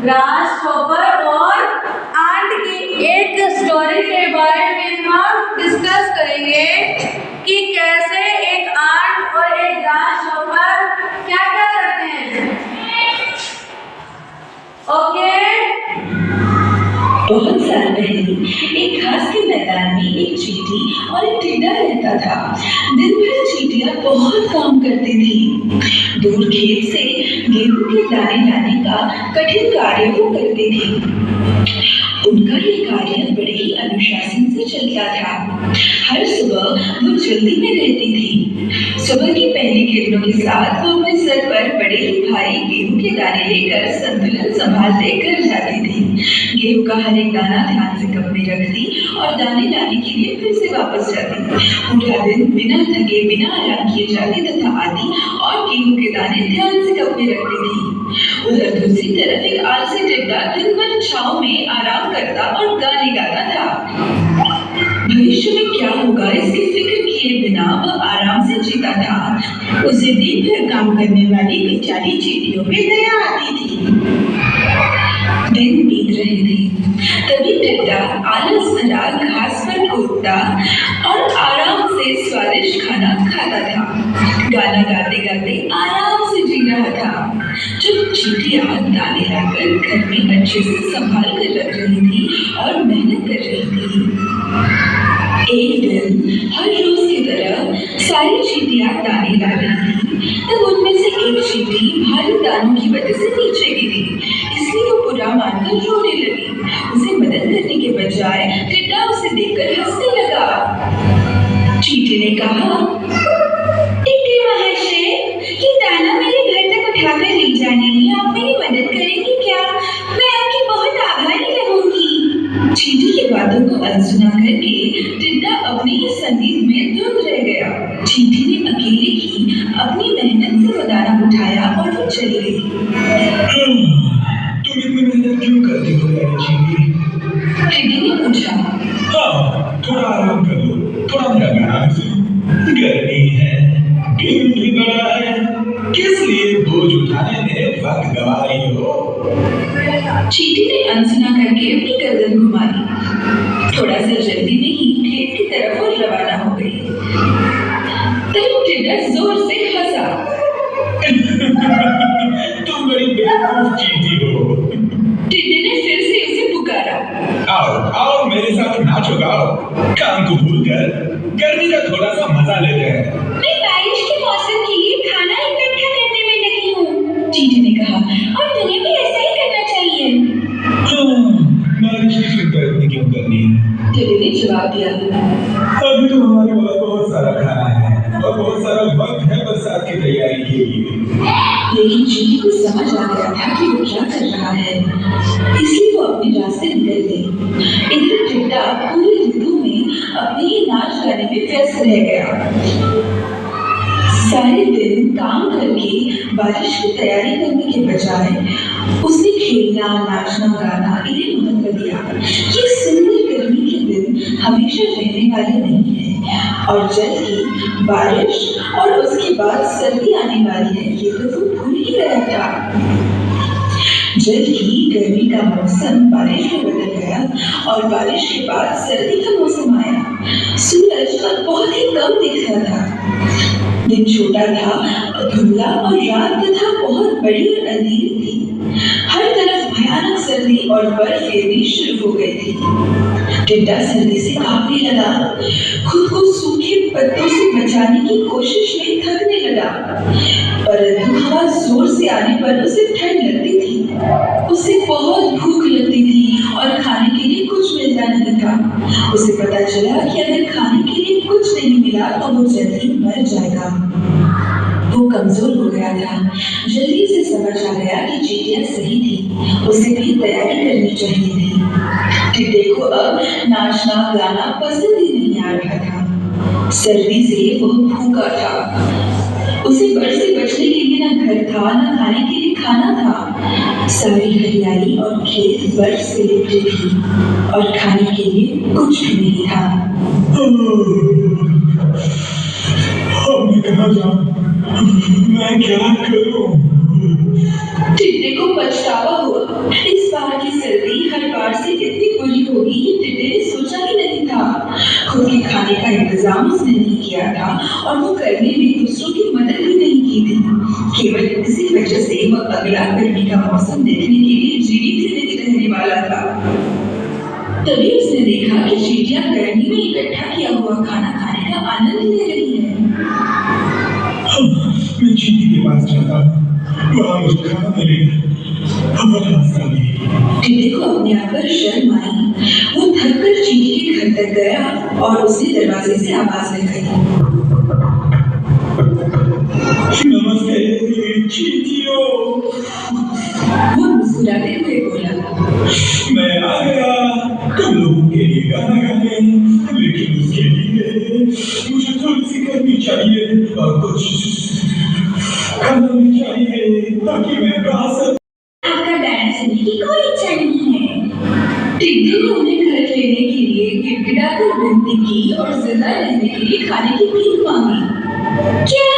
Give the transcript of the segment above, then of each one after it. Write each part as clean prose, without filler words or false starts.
Grass hopper और aunt की एक स्टोरी के बारे में हम डिस्कस करेंगे कि कैसे एक आंट और एक ग्रास हॉपर क्या क्या करते हैं। ओके। बहुत साल पहले एक घास के मैदान में एक चींटी और एक टिड्डा रहता था। दिन भर चींटियां बहुत काम करती थी। दूर खेत से गेहूं के दाने लाने का कठिन कार्य वो करती थी। उनका ये कार्य बड़े ही अनुशासन से चलता था। हर सुबह वो जल्दी में रहती थी। सुबह की पहली किरणों के साथ वो अपने सर पर बड़े ही भारी गेहूं के दाने लेकर संतुलन संभालते घर जाती थी। गेहूं का हर एक दाना ध्यान से कप में रखती और दाने लाने के लिए फिर से वापस जाती। पूरा दिन बिना थके बिना आराम किए जाती तथा आती और गेहूं के दाने ध्यान से कप में रखती थी। उधर दूसरी तरफ एक आलसी टिड्डा दिन भर छांव में आराम करता और गाने गाता था। भविष्य में क्या होगा इसकी फिक्र किए बिना वह आराम से जीता था। उसे दिन भर काम करने वाली बेचारी चींटियों पे दया आती थी। दिन बीत रहे थे, तभी टिड्डा आलस भरा घास पर कूदता और आराम से स्वादिष्ट खाना खाता था। गाना गाते गाते आराम से जी रहा था। जब चींटियां दाने लाकर घर में अच्छे से संभाल कर रख रही थी और मेहनत कर रही थी। एक दिन हर रोज की तरह सारी चींटियां दाने ला रही थी। तब उनमें से एक चींटी भारी दानों की वजह से नीचे गिरी। इसलिए वो बुरा मानकर रोने लगी। उसे मदद करने के बजाय टिड्डा उसे देखकर हंसने लगा। चींटी ने कहा, टिड्डे महाशय, ये दाना मेरे घर तक उठाकर ले जाने में आप मेरी मदद करेंगे क्या? मैं आपकी बहुत आभारी रहूंगी। चींटी की बातों को अनसुना करके टिड्डा अपने ही संगीत में धुंध रह गया। चींटी ने अकेले ही अपनी मेहनत से वो दाना उठाया और वो चली गई। तुम इतनी मेहनत क्यों करती हो मेरी चींटी? टिड्डी ने पूछा। हाँ, थोड़ा आराम कर लो, थोड़ा मेरा गाना भी सुनो। गर्मी है, दिन भी बड़ा है, किस लिए बोझ उठाने में वक्त गवा रही हो? चींटी ने अनसुना करके अपनी गर्दन घुमा दी। थोड़ा सा जल्दी में ही खेत की तरफ वो रवाना हो गई। तब टिड्डा जोर से हंसा। तुम बड़ी बेवकूफ चींटी हो। टिड्डे ने फिर से उसे पुकारा। आओ आओ मेरे साथ नाचो गाओ, काम को भूलकर गर्मी का थोड़ा सा मजा लेते हैं। मैं बारिश के मौसम के लिए खाना इकट्ठा करने में लगी हूँ, चींटी ने कहा, और तुम्हें भी ऐसा ही करना चाहिए। बारिश की चिंता इतनी क्यों करनी है? टिड्डे ने जवाब दिया। अभी तो हमारे पास बहुत सारा खाना है और बहुत सारा वक्त है बरसात की तैयारी के लिए। लेकिन चींटी को समझ आ गया था कि वो क्या कर रहा है, इसलिए वो अपने रास्ते निकल गई। इधर टिड्डा पूरी ऋतु में अपने ही नाच गाने में व्यस्त रह गया। सारे दिन काम करके बारिश की तैयारी करने के बजाय उसने खेलना नाचना गाना इन्हें महत्व दिया। ये सुंदर गर्मी के दिन हमेशा रहने वाले नहीं है और जल्द ही बारिश और उसके बाद सर्दी आने वाली है, ये तो वो भूल ही गया था। जल्द ही गर्मी का मौसम बारिश में बदल गया और बारिश के बाद सर्दी का मौसम आया। सूरज अब बहुत ही कम दिख रहा था। दिन छोटा था, धुंधला और रात तथा बहुत बड़ी और अंधेरी थी। हर तरफ भयानक सर्दी और बर्फ गिरनी शुरू हो गई थी। टिड्डा सर्दी से कांपने लगा, खुद को सूखे पत्तों से बचाने की कोशिश में थकने लगा, परंतु हवा जोर से आने पर उसे ठंड लगती थी। उसे बहुत भूख लगती थी और खाने के लिए कुछ मिलता नहीं था। उसे पता चला कि अगर खाने के लिए कुछ नहीं मिला तो वो जल्दी मर जाएगा। वो कमजोर हो गया था। जल्दी से समझ आ गया कि चींटियां सही थी, उसे भी तैयारी करनी चाहिए थी। टिड्डे को अब नाचना गाना पसंद ही नहीं आ रहा था। सर्दी से वो भूखा था। उसे बर्फ से बचने के लिए ना घर था ना खाने के लिए खाना था। सारी हरियाली और खेत बर्फ से लिपटी थी और खाने के लिए कुछ भी नहीं था। मैं कहाँ जाऊँ? मैं क्या करूँ? टिड्डे को पछतावा हुआ। इस बार की सर्दी हर बार से इतनी बुरी होगी ये टिड्डे ने सोचा ही नहीं था। खुद के खाने का इंतजाम उसने नहीं किया था और वो करने में दूसरों की मदद भी नहीं की थी। केवल इसी वजह से वह अगला गर्मी का मौसम देखने के लिए जीवित ही नहीं रहने वाला था। तभी उसने देखा कि चींटियां गर्मी में इकट्ठा किया हुआ खाना खाने का आनंद ले रही है। मैं चींटी के पास जाता हूँ, वहाँ मुझे खाना मिलेगा। टिड्डे को अपने आप पर शर्म आई। वो थककर चींटी के घर तक गया और उसने दरवाजे से आवाज लगाई। नमस्ते चींटियों। वो मुस्कुराते हुए बोला, मैं आ गया तुम लोगों के लिए गाना गाने, लेकिन उसके लिए मुझे थोड़ी सी गर्मी चाहिए और कुछ खाना भी चाहिए ताकि मैं गा सकूं। आपका गाना सुनने की कोई इच्छा नहीं है। टिड्डे ने उन्हें घर लेने के लिए गिड़गिड़ाकर विनती की और जिंदा रहने के लिए खाने की भीख मांगी। क्या?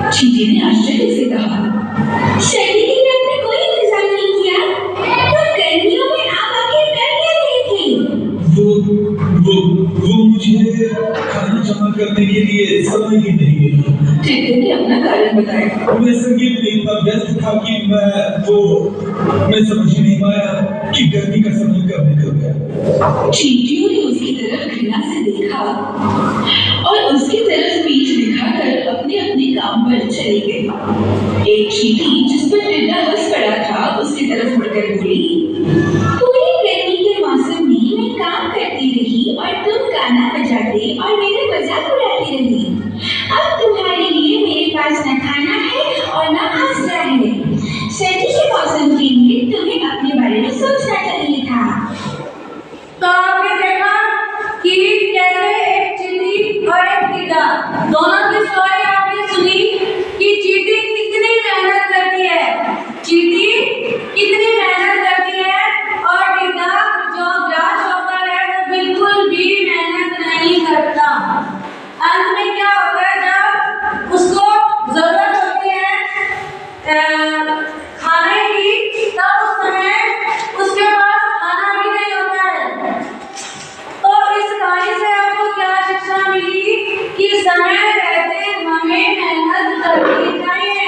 चींटी ने आश्चर्य से कहा, सर्दी के लिए आपने कोई इंतजाम नहीं किया, तो गर्मियों में आप आखिर कर क्या रहे थे? वो मुझे खाना जमा करने के लिए समय ही नहीं मिला। टिड्डे ने अपना कारण बताया। मैं संगीत में इतना व्यस्त था कि मैं समझ ही नहीं पाया कि गर्मी का समय कब निकल गया। चींटियों ने उसकी तरफ घृणा से देखा और उसकी तरफ पीठ दिखाकर अपने अपने काम पर चली गई। एक चींटी जिस पर टिड्डा हंस पड़ा था उसकी तरफ मुड़कर बोली, पूरी गर्मी के मौसम में मैं काम करती रही और तुम गाना बजाते और मेरे मजाक उड़ाती रही। अब तुम्हारे लिए मेरे पास न खाना है और न आसरा है। सर्दी के मौसम के लिए तुम्हें अपने बारे में सोचना चाहिए था। तो आपने देखा कि कैसे एक चींटी और एक टिड्डा दोनों की स्टोरी आपने सुनी कि चींटी कितनी मेहनत करती है, चींटी कितनी मेहनत करती है और टिड्डा जो ग्रास हॉपर है वो बिल्कुल भी मेहनत नहीं करता। अंत में क्या होता है, जब उसको जरूरत होती है खाने की, तब उस समय उसके पास खाना भी नहीं होता है। तो इस कहानी से आपको क्या शिक्षा मिली कि समय रहते हमें मेहनत करनी चाहिए।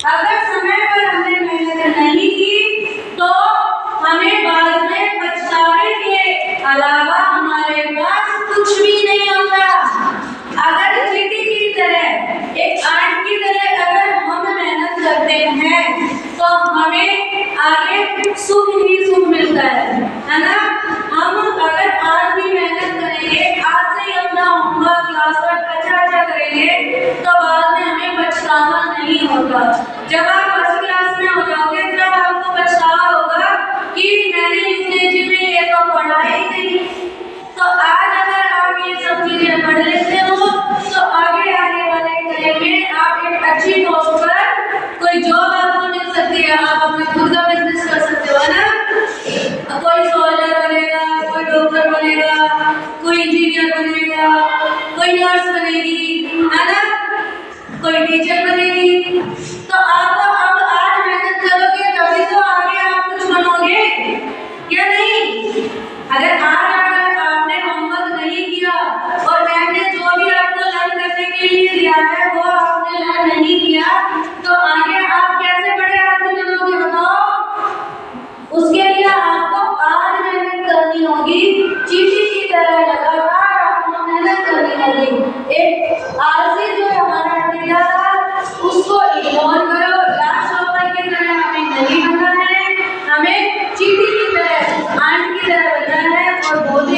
अगर समय पर हमने मेहनत नहीं की तो हमें बाद में पछतावे के अलावा हमारे पास कुछ भी नहीं होता। अगर चींटी की तरह, एक आंट की तरह अगर हम मेहनत करते हैं तो हमें आगे सुख ही सुख मिलता है ना। हम अगर आज भी मेहनत करेंगे, आज से ही अपना होमवर्क क्लास वर्क अच्छा करेंगे तो बाद में हमें पछतावा नहीं होगा। जब आप फर्स्ट क्लास में हो जाओगे तब आपको पछतावा होगा कि मैंने यूकेजी में ये तो पढ़ा ही नहीं। तो आज अगर आप ये सब चीजें पढ़ लेते हो तो आगे आने वाले टाइम में आप एक अच्छी पोस्ट पर कोई जॉब आपको मिल सकती है, आप अपने खुद का बिजनेस कर सकते हो ना। कोई सोल्जर बनेगा, कोई डॉक्टर बनेगा, कोई इंजीनियर बनेगा, कोई नर्स बनेगी, है ना, कोई टीचर बनेगी। तो आप अब आज मेहनत करोगे तभी तो आगे आप कुछ बनोगे या नहीं। अगर आज आपने होमवर्क नहीं किया और मैम ने जो भी आपको लर्न करने के लिए दिया है वो आपने लर्न नहीं किया तो आगे आप कैसे बड़े आदमी बनोगे बताओ। उसके लिए आपको आज मेहनत करनी होगी, चींटी की तरह लगातार आपको मेहनत करनी होगी। एक आलसी जो हमारा टिड्डा था उसको इग्नोर करो, ग्रास हॉपर की तरह हमें नहीं बनना है, हमें चींटी की तरह, आंट की तरह बनना है और बोलते